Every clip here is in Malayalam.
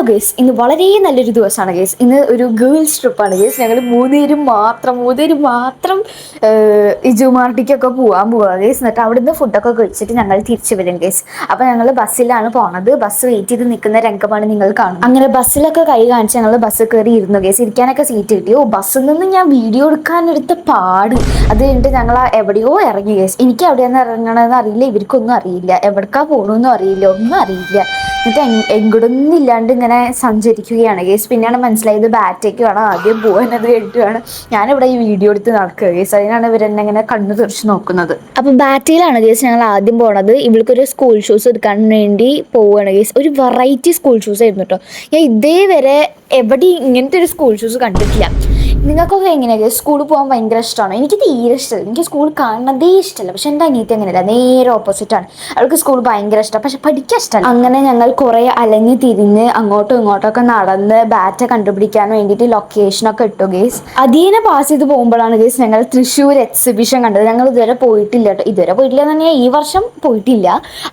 ഗേസ്, ഇന്ന് വളരെ നല്ലൊരു ദിവസമാണ് ഗേസ്. ഇന്ന് ഒരു ഗേൾസ് ട്രിപ്പാണ് ഗേസ്. ഞങ്ങൾ മൂന്നുപേരും മാത്രം ഇജുമാർട്ടിക്കൊക്കെ പോവാ ഗേസ്. എന്നിട്ട് അവിടുന്ന് ഫുഡൊക്കെ കഴിച്ചിട്ട് ഞങ്ങൾ തിരിച്ചു വരും ഗേസ്. അപ്പോൾ ഞങ്ങൾ ബസ്സിലാണ് പോണത്. ബസ് വെയിറ്റ് ചെയ്ത് നിൽക്കുന്ന രംഗമാണ് നിങ്ങൾ കാണുന്നത്. അങ്ങനെ ബസ്സിലൊക്കെ കൈ കാണിച്ച് ഞങ്ങൾ ബസ്സിൽ കയറി ഇരുന്നു ഗേസ്. ഇരിക്കാനൊക്കെ സീറ്റ് കിട്ടി. ബസ്സിൽ നിന്ന് ഞാൻ വീഡിയോ എടുക്കാനെടുത്ത പാട്. അത് കഴിഞ്ഞിട്ട് ഞങ്ങൾ എവിടെയോ ഇറങ്ങി ഗേസ്. എനിക്ക് എവിടെയാണ് ഇറങ്ങണമെന്ന് അറിയില്ല, ഇവർക്കൊന്നും അറിയില്ല, എവിടേക്കാ പോകണമെന്നും അറിയില്ല, ഒന്നും അറിയില്ല. എന്നിട്ട് എങ്ങോട്ടൊന്നും ഇല്ലാണ്ട് ഇങ്ങനെ സഞ്ചരിക്കുകയാണ് ഗേസ്. പിന്നെയാണ് മനസ്സിലായത് ബാറ്റയ്ക്ക് വേണം ആദ്യം പോകാൻ. അത് കഴിഞ്ഞിട്ട് വേണം ഞാനിവിടെ ഈ വീഡിയോ എടുത്ത് നടക്കുക ഗേസ്. അതിനാണ് ഇവരെന്നെ ഇങ്ങനെ കണ്ണു തുറച്ച് നോക്കുന്നത്. അപ്പം ബാറ്റയിലാണ് ഗേസ് ഞങ്ങൾ ആദ്യം പോണത്. ഇവൾക്കൊരു സ്കൂൾ ഷൂസ് എടുക്കാൻ വേണ്ടി പോവുകയാണ് ഗേസ്. ഒരു വെറൈറ്റി സ്കൂൾ ഷൂസ് ആയിരുന്നു കേട്ടോ. ഞാൻ ഇതേവരെ എവിടെയും ഇങ്ങനത്തെ ഒരു സ്കൂൾ ഷൂസ് കണ്ടിട്ടില്ല. നിങ്ങൾക്കൊക്കെ എങ്ങനെയാണ് സ്കൂളിൽ പോകാൻ ഭയങ്കര ഇഷ്ടമാണോ? എനിക്ക് തീരെ ഇഷ്ടമല്ല. എനിക്ക് സ്കൂൾ കാണുന്നതേ ഇഷ്ടമല്ല. പക്ഷെ എൻ്റെ അനിയത്തി അങ്ങനെയല്ല, നേരെ ഓപ്പോസിറ്റാണ്. അവൾക്ക് സ്കൂൾ ഭയങ്കര ഇഷ്ടമാണ്, പക്ഷെ പഠിക്കാൻ ഇഷ്ടമല്ല. അങ്ങനെ ഞങ്ങൾ കുറേ അലഞ്ഞ് തിരിഞ്ഞ് അങ്ങോട്ടും ഇങ്ങോട്ടൊക്കെ നടന്ന് ബാറ്റ കണ്ടുപിടിക്കാൻ വേണ്ടിയിട്ട് ലൊക്കേഷനൊക്കെ ഇട്ടു ഗേസ്. അതീനെ പാസ് ചെയ്ത് പോകുമ്പോഴാണ് ഗേസ് ഞങ്ങൾ തൃശ്ശൂർ എക്സിബിഷൻ കണ്ടത്. ഞങ്ങൾ ഇതുവരെ പോയിട്ടില്ല കേട്ടോ. ഇതുവരെ പോയിട്ടില്ല എന്ന് പറഞ്ഞാൽ ഈ വർഷം പോയിട്ടില്ല.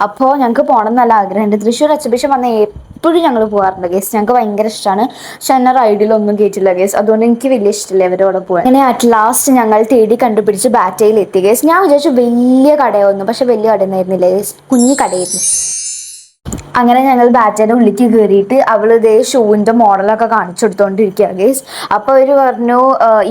അപ്പോൾ ഞങ്ങൾക്ക് പോകണം എന്ന് നല്ല ആഗ്രഹമുണ്ട്. തൃശ്ശൂർ എക്സിബിഷൻ വന്ന എപ്പോഴും ഞങ്ങൾ പോകാറുണ്ട് ഗേസ്. ഞങ്ങൾക്ക് ഭയങ്കര ഇഷ്ടമാണ്. പക്ഷെ എന്നെ റൈഡിലൊന്നും കയറ്റില്ല ഗേസ്. അതുകൊണ്ട് എനിക്ക് വലിയ ഇഷ്ടമില്ല ഇവരോട് പോകാൻ. അങ്ങനെ അറ്റ് ലാസ്റ്റ് ഞങ്ങൾ തേടി കണ്ടുപിടിച്ച് ബാറ്റയിൽ എത്തി ഗേസ്. ഞാൻ വിചാരിച്ചു വലിയ കടയൊന്നും, പക്ഷെ വലിയ കടയൊന്നായിരുന്നില്ല ഗേസ്. കുഞ്ഞു കടയായിരുന്നു. അങ്ങനെ ഞങ്ങൾ ബാറ്റയുടെ ഉള്ളിലേക്ക് കയറിയിട്ട് അവൾ ഇതേ ഷൂവിൻ്റെ മോഡലൊക്കെ കാണിച്ചു കൊടുത്തോണ്ടിരിക്കുക ഗേസ്. അപ്പോൾ അവർ പറഞ്ഞു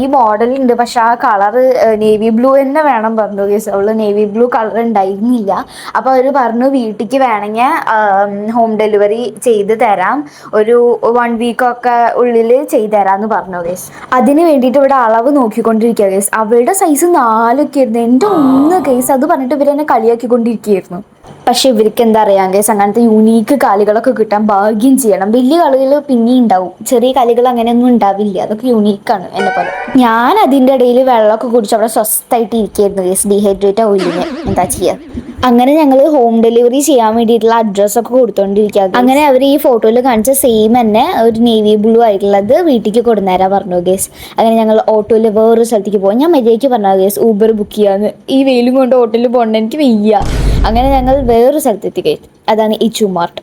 ഈ മോഡലുണ്ട്, പക്ഷെ ആ കളറ് നേവി ബ്ലൂ തന്നെ വേണം പറഞ്ഞു ഗേസ്. അവൾ നേവി ബ്ലൂ കളർ ഉണ്ടായിരുന്നില്ല. അപ്പോൾ അവർ പറഞ്ഞു വീട്ടിലേക്ക് വേണമെങ്കിൽ ഹോം ഡെലിവറി ചെയ്ത് തരാം, ഒരു 1 വീക്കൊക്കെ ഉള്ളിൽ ചെയ്ത് തരാമെന്ന് പറഞ്ഞു ഗേസ്. അതിന് വേണ്ടിയിട്ട് ഇവിടെ അളവ് നോക്കിക്കൊണ്ടിരിക്കുക ഗേസ്. അവളുടെ സൈസ് 4 ആയിരുന്നു. എൻ്റെ 1 ഗേസ്. അത് പറഞ്ഞിട്ട് ഇവരെന്നെ കളിയാക്കിക്കൊണ്ടിരിക്കുകയായിരുന്നു. പക്ഷെ ഇവർക്ക് എന്താ അറിയാം ഗേസ്, അങ്ങനത്തെ യൂണീക്ക് കാലുകളൊക്കെ കിട്ടാൻ ഭാഗ്യം ചെയ്യണം. വലിയ കളികൾ പിന്നെയും ഉണ്ടാവും, ചെറിയ കളികൾ അങ്ങനെയൊന്നും ഉണ്ടാവില്ല. അതൊക്കെ യൂണീക്കാണ് എന്നെ പോലെ. ഞാൻ അതിൻ്റെ ഇടയിൽ വെള്ളമൊക്കെ കുടിച്ച് അവിടെ സ്വസ്ഥമായിട്ട് ഇരിക്കുകയായിരുന്നു ഗേസ്. ഡീഹൈഡ്രേറ്റ് ആവില്ല, എന്താ ചെയ്യുക. അങ്ങനെ ഞങ്ങൾ ഹോം ഡെലിവറി ചെയ്യാൻ വേണ്ടിയിട്ടുള്ള അഡ്രസ്സൊക്കെ കൊടുത്തോണ്ടിരിക്കുക. അങ്ങനെ അവർ ഈ ഫോട്ടോയിൽ കാണിച്ച സെയിം തന്നെ ഒരു നേവി ബ്ലൂ ആയിട്ടുള്ളത് വീട്ടിലേക്ക് കൊടുന്നേരാൻ പറഞ്ഞു ഗേസ്. അങ്ങനെ ഞങ്ങൾ ഓട്ടോയിൽ വേറൊരു സ്ഥലത്തേക്ക് പോകും. ഞാൻ മര്യാദയ്ക്ക് പറഞ്ഞു ഗേസ് ഊബർ ബുക്ക് ചെയ്യാന്ന്. ഈ വെയിലും കൊണ്ട് ഓട്ടോയിൽ പോകണ്ട, എനിക്ക് വയ്യ. അങ്ങനെ ഞങ്ങൾ വേറൊരു സ്ഥലത്തെത്തി ഗേസ്. അതാണ് ഇജുമാർട്ട്.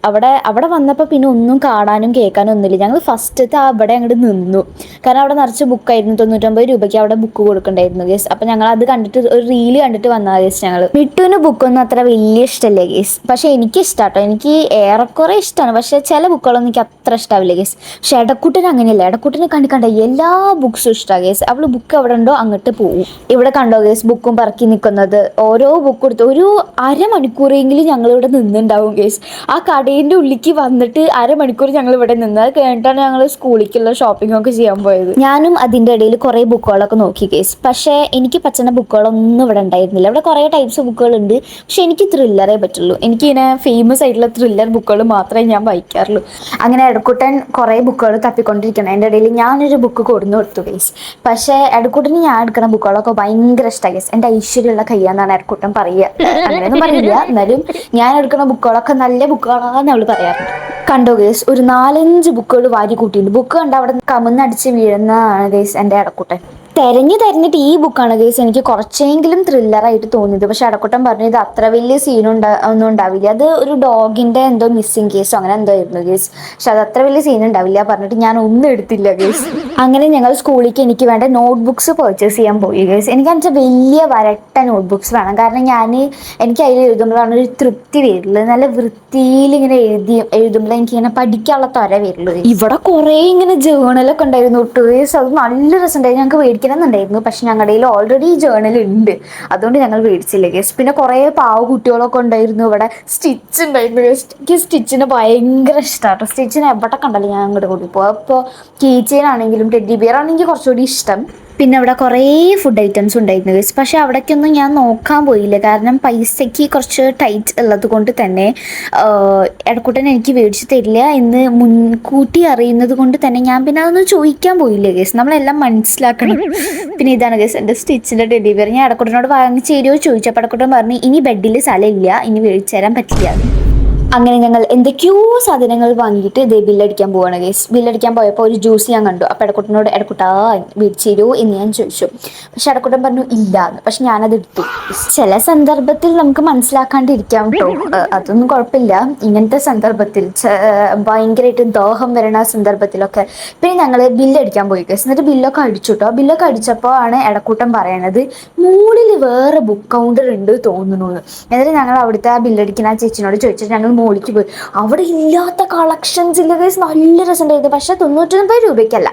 അവിടെ വന്നപ്പോൾ പിന്നെ ഒന്നും കാണാനും കേൾക്കാനും ഒന്നുമില്ല. ഞങ്ങൾ ഫസ്റ്റത്തെ അവിടെ അങ്ങോട്ട് നിന്നു. കാരണം അവിടെ നിറച്ച് ബുക്കായിരുന്നു. 99 രൂപയ്ക്ക് അവിടെ ബുക്ക് കൊടുക്കണ്ടായിരുന്നു ഗേസ്. അപ്പം ഞങ്ങൾ അത് കണ്ടിട്ട് ഒരു റീല് കണ്ടിട്ട് വന്നാൽ ഗേസ്. ഞങ്ങൾ മിട്ടുവിന് ബുക്കൊന്നും അത്ര വലിയ ഇഷ്ടമല്ലേ ഗേസ്. പക്ഷെ എനിക്ക് ഇഷ്ടാട്ടോ, എനിക്ക് ഏറെക്കുറെ ഇഷ്ടമാണ്. പക്ഷെ ചില ബുക്കുകളൊന്നും എനിക്ക് അത്ര ഇഷ്ടാവില്ല ഗേസ്. പക്ഷെ ഇടക്കൂട്ടിന് അങ്ങനെയല്ല. ഇടക്കൂട്ടിനെ കണ്ട എല്ലാ ബുക്സും ഇഷ്ടമാണ് ഗേസ്. അവൾ ബുക്ക് എവിടെ ഉണ്ടോ അങ്ങോട്ട് പോകും. ഇവിടെ കണ്ടോ ഗേസ് ബുക്കും പറക്കി നിൽക്കുന്നത്. ഓരോ ബുക്ക് എടുത്ത് ഒരു അരമണിക്കൂറെങ്കിലും ഞങ്ങളിവിടെ നിന്നുണ്ടാവും ഗേസ്. ആ കടേൻ്റെ ഉള്ളിലേക്ക് വന്നിട്ട് അരമണിക്കൂർ ഞങ്ങൾ ഇവിടെ നിന്ന്. അത് കഴിഞ്ഞിട്ടാണ് ഞങ്ങൾ സ്കൂളിലേക്കുള്ള ഷോപ്പിംഗ് ഒക്കെ ചെയ്യാൻ പോയത്. ഞാനും അതിൻ്റെ ഇടയിൽ കുറേ ബുക്കുകളൊക്കെ നോക്കി ഗേസ്. പക്ഷേ എനിക്ക് പറ്റുന്ന ബുക്കുകളൊന്നും ഇവിടെ ഉണ്ടായിരുന്നില്ല. ഇവിടെ കുറേ ടൈപ്സ് ബുക്കുകളുണ്ട്, പക്ഷെ എനിക്ക് ത്രില്ലറേ പറ്റുള്ളൂ. എനിക്കിങ്ങനെ ഫേമസ് ആയിട്ടുള്ള ത്രില്ലർ ബുക്കുകൾ മാത്രമേ ഞാൻ വായിക്കാറുള്ളൂ. അങ്ങനെ എടക്കുട്ടൻ കുറേ ബുക്കുകൾ തപ്പിക്കൊണ്ടിരിക്കണം. എൻ്റെ ഇടയിൽ ഞാനൊരു ബുക്ക് കൊടുന്നു കൊടുത്തു ഗേസ്. പക്ഷേ എടക്കുട്ടന് ഞാൻ എടുക്കുന്ന ബുക്കുകളൊക്കെ ഭയങ്കര ഇഷ്ടമാണ് ഗേസ്. എൻ്റെ ഐശ്വര്യമുള്ള കയ്യാന്നാണ് എടക്കുട്ടൻ പറയുക. അങ്ങനെയൊന്നും പറയില്ല, എന്നാലും ഞാൻ എടുക്കുന്ന ബുക്കുകളൊക്കെ നല്ല ബുക്കുകളാണെന്ന് അവൾ പറയാറുണ്ട്. കണ്ടോ ഗേസ്, ഒരു 4-5 ബുക്കുകൾ വാരി കൂട്ടിയിട്ടുണ്ട്. ബുക്ക് കണ്ട് അവിടെ കമന്നടിച്ച് വീഴുന്നതാണ് ഗേസ് എൻ്റെ എടക്കുട്ടൻ. തെരഞ്ഞിട്ട് ഈ ബുക്കാണ് ഗേസ് എനിക്ക് കുറച്ചെങ്കിലും ത്രില്ലറായിട്ട് തോന്നിയത്. പക്ഷെ അടക്കുട്ടൻ പറഞ്ഞു ഇത് അത്ര വലിയ ഒന്നും ഉണ്ടാവില്ല, അത് ഒരു ഡോഗിൻ്റെ എന്തോ മിസ്സിങ് കേസോ അങ്ങനെ എന്തോ ആയിരുന്നു ഗേസ്. പക്ഷെ അത് അത്ര വലിയ സീൻ ഉണ്ടാവില്ല പറഞ്ഞിട്ട് ഞാൻ ഒന്നും എടുത്തില്ല ഗേസ്. അങ്ങനെ ഞങ്ങൾ സ്കൂളിലേക്ക് എനിക്ക് വേണ്ട നോട്ട് ബുക്സ് പർച്ചേസ് ചെയ്യാൻ പോയി ഗേസ്. എനിക്കാണെന്ന് വെച്ചാൽ വലിയ വരട്ട നോട്ട് ബുക്സ് വേണം. കാരണം എനിക്ക് അതിൽ എഴുതുമ്പോഴാണ് ഒരു തൃപ്തി വരുള്ളൂ. നല്ല വൃത്തിയിൽ ഇങ്ങനെ എഴുതുമ്പോൾ എനിക്കിങ്ങനെ പഠിക്കാനുള്ള ത്വര വരുള്ളൂ. ഇവിടെ കുറേ ഇങ്ങനെ ജേണലൊക്കെ ഉണ്ടായിരുന്നു ഗേസ്. അത് നല്ല രസമുണ്ടായിരുന്നു. ഞങ്ങൾക്ക് മേടിക്കണമെന്നുണ്ടായിരുന്നു, പക്ഷെ ഞങ്ങളുടെ കയ്യിൽ ഓൾറെഡി ജേണൽ ഉണ്ട്, അതുകൊണ്ട് ഞങ്ങൾ മേടിച്ചില്ല ഗേസ്. പിന്നെ കുറേ പാവ കുട്ടികളൊക്കെ ഉണ്ടായിരുന്നു. ഇവിടെ സ്റ്റിച്ച് ഉണ്ടായിരുന്നു ഗേസ്. എനിക്ക് സ്റ്റിച്ചിന് ഭയങ്കര ഇഷ്ടമാണ്. സ്റ്റിച്ചിന് എവിടെ കണ്ടല്ലോ ഞാൻ അങ്ങോട്ട് കൂടി പോകും. അപ്പോൾ കീ ചെയിൻ ആണെങ്കിലും ടെഡ്ഡി ബിയർ ആണെങ്കിൽ കുറച്ചുകൂടി ഇഷ്ടം. പിന്നെ അവിടെ കുറേ ഫുഡ് ഐറ്റംസ് ഉണ്ടായിരുന്നു ഗേസ്. പക്ഷെ അവിടേക്കൊന്നും ഞാൻ നോക്കാൻ പോയില്ല, കാരണം പൈസയ്ക്ക് കുറച്ച് ടൈറ്റ് ഉള്ളത് കൊണ്ട് തന്നെ എടക്കുട്ടൻ എനിക്ക് മേടിച്ച് തരില്ല എന്ന് മുൻകൂട്ടി അറിയുന്നത് കൊണ്ട് തന്നെ ഞാൻ പിന്നെ അതൊന്നും ചോദിക്കാൻ പോയില്ല ഗേസ്. നമ്മളെല്ലാം മനസ്സിലാക്കണം. പിന്നെ ഇതാണ് ഗേസ് എൻ്റെ സ്റ്റിച്ചിൻ്റെ ടെഡ്ഡി ബിയർ. ഞാൻ എടക്കുട്ടനോട് വാങ്ങിച്ച് തരുമോ ചോദിച്ചപ്പോൾ എടക്കുട്ടൻ പറഞ്ഞു ഇനി ബെഡിൽ സ്ഥലമില്ല, ഇനി മേടിച്ച് തരാൻ പറ്റില്ല. അങ്ങനെ ഞങ്ങൾ എന്തൊക്കെയോ സാധനങ്ങൾ വാങ്ങിയിട്ട് ഇതേ ബില്ലടിക്കാൻ പോവാണ് ഗൈസ്. ബില്ലടിക്കാൻ പോയപ്പോൾ ഒരു ജ്യൂസ് ഞാൻ കണ്ടു. അപ്പോൾ എടക്കുട്ടനോട് എടക്കുട്ടാ മേടിച്ച് തരുമോ എന്ന് ഞാൻ ചോദിച്ചു. പക്ഷെ എടക്കുട്ടൻ പറഞ്ഞു ഇല്ല എന്ന്. പക്ഷെ ഞാനത് എടുത്തു. ചില സന്ദർഭത്തിൽ നമുക്ക് മനസ്സിലാക്കാണ്ടിരിക്കാം കേട്ടോ, അതൊന്നും കുഴപ്പമില്ല. ഇങ്ങനത്തെ സന്ദർഭത്തിൽ ഭയങ്കരമായിട്ട് ദോഹം വരണ സന്ദർഭത്തിലൊക്കെ പിന്നെ ഞങ്ങൾ ബില്ലടിക്കാൻ പോയി ഗൈസ്. എന്നിട്ട് ബില്ലൊക്കെ അടിച്ചു കേട്ടോ. ബില്ലൊക്കെ അടിച്ചപ്പോൾ ആണ് എടക്കൂട്ടൻ പറയണത് മുകളിൽ വേറെ ബുക്ക് കൗണ്ടർ ഉണ്ട് തോന്നുന്നു. എന്നിട്ട് ഞങ്ങൾ അവിടുത്തെ ആ ബില്ലടിക്കുന്ന ആ ചേച്ചിനോട് ചോദിച്ചിട്ട് ഞങ്ങൾ മോളിക്ക് പോയി. അവിടെ ഇല്ലാത്ത കളക്ഷൻസ് ഇല്ല ഗൈസ്, നല്ല രസമുണ്ടായിരുന്നു. പക്ഷെ 99 രൂപയ്ക്കല്ല.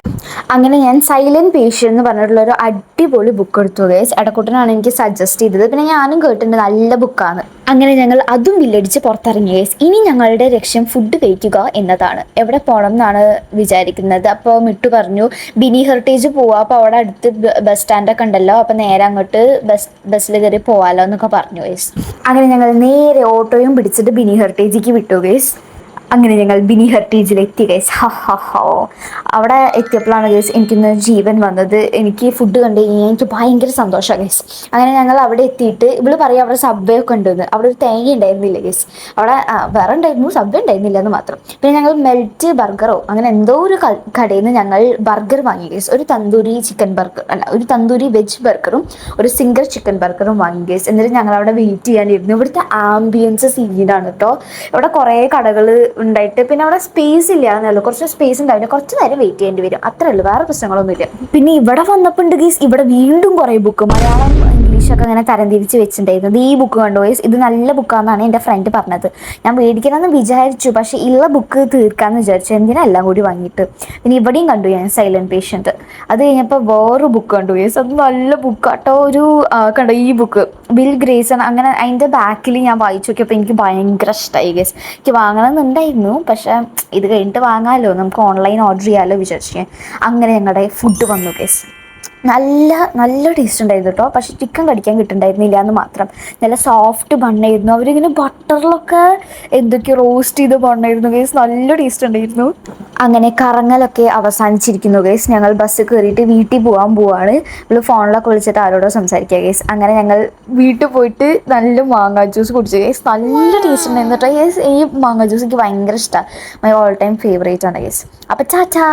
അങ്ങനെ ഞാൻ സൈലന്റ് പേഷ്യൻ എന്ന് പറഞ്ഞിട്ടുള്ള ഒരു അടിപൊളി ബുക്ക് എടുത്തു ഗൈസ്. എടക്കൂട്ടനാണ് എനിക്ക് സജസ്റ്റ് ചെയ്തത്. പിന്നെ ഞാനും കേട്ടിട്ടുണ്ട് നല്ല ബുക്കാണ്. അങ്ങനെ ഞങ്ങൾ അതും ബില്ലടിച്ച് പുറത്തിറങ്ങി ഗൈസ്. ഇനി ഞങ്ങളുടെ ലക്ഷ്യം ഫുഡ് കഴിക്കുക എന്നതാണ്. എവിടെ പോകണം എന്നാണ് വിചാരിക്കുന്നത്. അപ്പോൾ മിട്ടു പറഞ്ഞു ബിനി ഹെറിറ്റേജ് പോവാം, അപ്പോൾ അവിടെ അടുത്ത് ബസ് സ്റ്റാൻഡൊക്കെ ഉണ്ടല്ലോ, അപ്പോൾ നേരെ അങ്ങോട്ട് ബസ്സിൽ കയറി പോവാലോ എന്നൊക്കെ പറഞ്ഞു ഗൈസ്. അങ്ങനെ ഞങ്ങൾ നേരെ ഓട്ടോയും പിടിച്ചിട്ട് ബിനി ഹെറിറ്റേജിലേക്ക് വിട്ടു ഗൈസ്. അങ്ങനെ ഞങ്ങൾ ബിനി ഹെറിറ്റേജിൽ എത്തി ഗൈസ്. ഹോ അവിടെ എത്തിയപ്പോഴാണ് ഗൈസ് എനിക്കിന്ന് ജീവൻ വന്നത്. എനിക്ക് ഫുഡ് കണ്ടു കഴിഞ്ഞാൽ എനിക്ക് ഭയങ്കര സന്തോഷമാണ് ഗൈസ്. അങ്ങനെ ഞങ്ങൾ അവിടെ എത്തിയിട്ട് ഇവള് പറയാം അവിടെ സബ്വേ ഒക്കെ ഉണ്ടെന്ന്. അവിടെ ഒരു തേങ്ങ ഉണ്ടായിരുന്നില്ല ഗൈസ്. അവിടെ വേറെ ഉണ്ടായിരുന്നു, സബ്വേ ഉണ്ടായിരുന്നില്ല എന്ന് മാത്രം. പിന്നെ ഞങ്ങൾ മെൽറ്റ് ബർഗറോ അങ്ങനെ എന്തോ ഒരു കടയിൽ നിന്ന് ഞങ്ങൾ ബർഗർ വാങ്ങി ഗൈസ്. ഒരു തന്തൂരി ചിക്കൻ ബർഗർ അല്ല, ഒരു തന്തൂരി വെജ് ബർഗറും ഒരു സിംഗർ ചിക്കൻ ബർഗറും വാങ്ങി ഗൈസ്. എന്നിട്ട് ഞങ്ങൾ അവിടെ വെയിറ്റ് ചെയ്യാനിരുന്നു. ഇവിടുത്തെ ആംബിയൻസ് സീനാണ് കേട്ടോ. ഇവിടെ കുറേ കടകൾ ഉണ്ടായിട്ട് പിന്നെ അവിടെ സ്പേസ് ഇല്ല എന്നല്ലോ, കുറച്ച് സ്പേസ് ഉണ്ടാവില്ല, കുറച്ച് നേരം വെയിറ്റ് ചെയ്യേണ്ടി വരും, അത്രേ ഉള്ളൂ, വേറെ പ്രശ്നങ്ങളൊന്നുമില്ല. പിന്നെ ഇവിടെ വന്നപ്പോൾ ഉണ്ട് ഗൈസ്, ഇവിടെ വീണ്ടും കുറേ ബുക്ക് മലയാളം ഇംഗ്ലീഷൊക്കെ അങ്ങനെ തരംതിരിച്ച് വെച്ചിട്ടുണ്ടായിരുന്നത്. ഈ ബുക്ക് കണ്ടു ഗൈസ്, ഇത് നല്ല ബുക്കാണെന്നാണ് എൻ്റെ ഫ്രണ്ട് പറഞ്ഞത്. ഞാൻ മേടിക്കണമെന്ന് വിചാരിച്ചു, പക്ഷേ ഉള്ള ബുക്ക് തീർക്കാമെന്ന് വിചാരിച്ചു, എന്തിനാ എല്ലാം കൂടി വാങ്ങിയിട്ട്. പിന്നെ ഇവിടെയും കണ്ടു ഞാൻ സൈലന്റ് പേഷ്യൻറ്റ്. അത് കഴിഞ്ഞപ്പോൾ വേറൊരു ബുക്ക് കണ്ടു ഗൈസ്, അത് നല്ല ബുക്കാട്ടോ. ഒരു കണ്ടോ ഈ ബുക്ക് ബിൽ ഗ്രേസൺ, അങ്ങനെ അതിൻ്റെ ബാക്കിൽ ഞാൻ വായിച്ചു നോക്കിയപ്പോൾ എനിക്ക് ഭയങ്കര ഇഷ്ടമായി ഗൈസ്. എനിക്ക് വാങ്ങണമെന്നുണ്ടായിരുന്നു, പക്ഷേ ഇത് കഴിഞ്ഞിട്ട് വാങ്ങാമല്ലോ, നമുക്ക് ഓൺലൈൻ ഓർഡർ ചെയ്യാമല്ലോ വിചാരിച്ചു. അങ്ങനെ ഞങ്ങളുടെ ഫുഡ് വന്നു ഗൈസ്. നല്ല ടേസ്റ്റ് ഉണ്ടായിരുന്നു കേട്ടോ. പക്ഷെ ചിക്കൻ കടിക്കാൻ കിട്ടുന്നുണ്ടായിരുന്നില്ല എന്ന് മാത്രം. നല്ല സോഫ്റ്റ് ബണ്ണായിരുന്നു. അവരിങ്ങനെ ബട്ടറിലൊക്കെ എന്തൊക്കെയോ റോസ്റ്റ് ചെയ്ത് ബണ്ണായിരുന്നു ഗൈസ്, നല്ല ടേസ്റ്റ് ഉണ്ടായിരുന്നു. അങ്ങനെ കറങ്ങലൊക്കെ അവസാനിച്ചിരിക്കുന്നു ഗൈസ്. ഞങ്ങൾ ബസ് കയറിയിട്ട് വീട്ടിൽ പോവാണ്. ഇവിടെ ഫോണിലൊക്കെ വിളിച്ചിട്ട് ആരോടോ സംസാരിക്കുക ഗൈസ്. അങ്ങനെ ഞങ്ങൾ വീട്ടിൽ പോയിട്ട് നല്ല മാങ്ങ ജ്യൂസ് കുടിച്ചു ഗൈസ്. നല്ല ടേസ്റ്റ് ഉണ്ടായിരുന്നു കേട്ടോ ഗൈസ്. ഈ മാങ്ങ ജ്യൂസ് എനിക്ക് ഭയങ്കര ഇഷ്ടമാണ്. മൈ ഓൾ ടൈം ഫേവറേറ്റ് ആണ് ഗൈസ്. അപ്പം ചാച്ചാ.